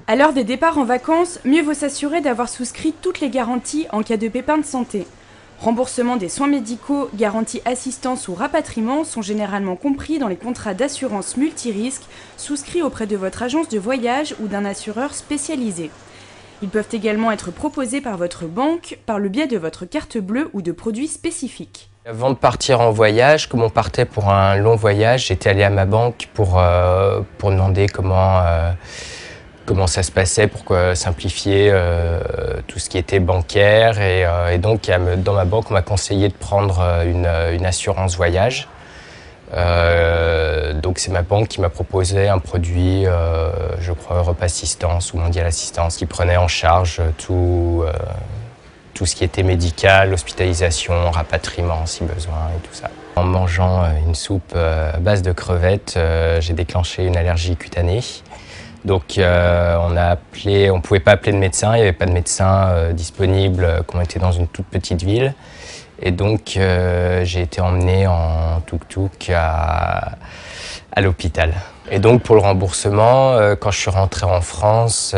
À l'heure des départs en vacances, mieux vaut s'assurer d'avoir souscrit toutes les garanties en cas de pépin de santé. Remboursement des soins médicaux, garantie assistance ou rapatriement sont généralement compris dans les contrats d'assurance multirisque souscrits auprès de votre agence de voyage ou d'un assureur spécialisé. Ils peuvent également être proposés par votre banque par le biais de votre carte bleue ou de produits spécifiques. Avant de partir en voyage, comme on partait pour un long voyage, j'étais allé à ma banque pour demander comment ça se passait, pour simplifier tout ce qui était bancaire. Et donc, dans ma banque, on m'a conseillé de prendre une assurance voyage. Donc, c'est ma banque qui m'a proposé un produit, je crois, Europe Assistance ou Mondial Assistance, qui prenait en charge tout ce qui était médical, hospitalisation, rapatriement si besoin et tout ça. En mangeant une soupe à base de crevettes, j'ai déclenché une allergie cutanée. Donc on ne pouvait pas appeler de médecin, il n'y avait pas de médecin disponible, comme on était dans une toute petite ville. Et donc j'ai été emmené en tuk-tuk à l'hôpital. Et donc pour le remboursement, quand je suis rentré en France,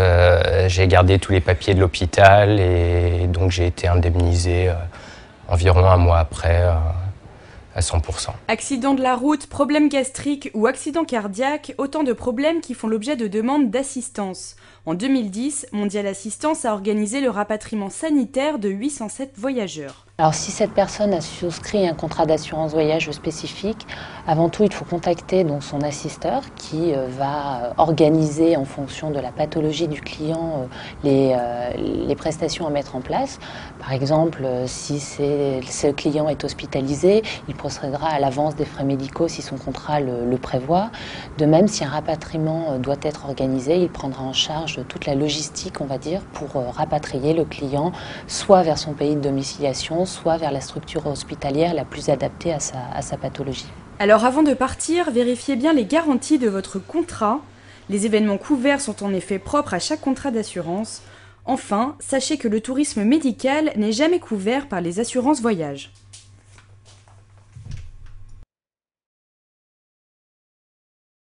j'ai gardé tous les papiers de l'hôpital et donc j'ai été indemnisé environ un mois après à 100%. Accident de la route, problème gastrique ou accident cardiaque, autant de problèmes qui font l'objet de demandes d'assistance. En 2010, Mondial Assistance a organisé le rapatriement sanitaire de 807 voyageurs. Alors si cette personne a souscrit un contrat d'assurance voyage spécifique, avant tout il faut contacter donc son assisteur qui va organiser en fonction de la pathologie du client les prestations à mettre en place. Par exemple, si ce client est hospitalisé, il procédera à l'avance des frais médicaux si son contrat le prévoit. De même, si un rapatriement doit être organisé, il prendra en charge toute la logistique, on va dire, pour rapatrier le client soit vers son pays de domiciliation, soit vers la structure hospitalière la plus adaptée à sa pathologie. Alors avant de partir, vérifiez bien les garanties de votre contrat. Les événements couverts sont en effet propres à chaque contrat d'assurance. Enfin, sachez que le tourisme médical n'est jamais couvert par les assurances voyage.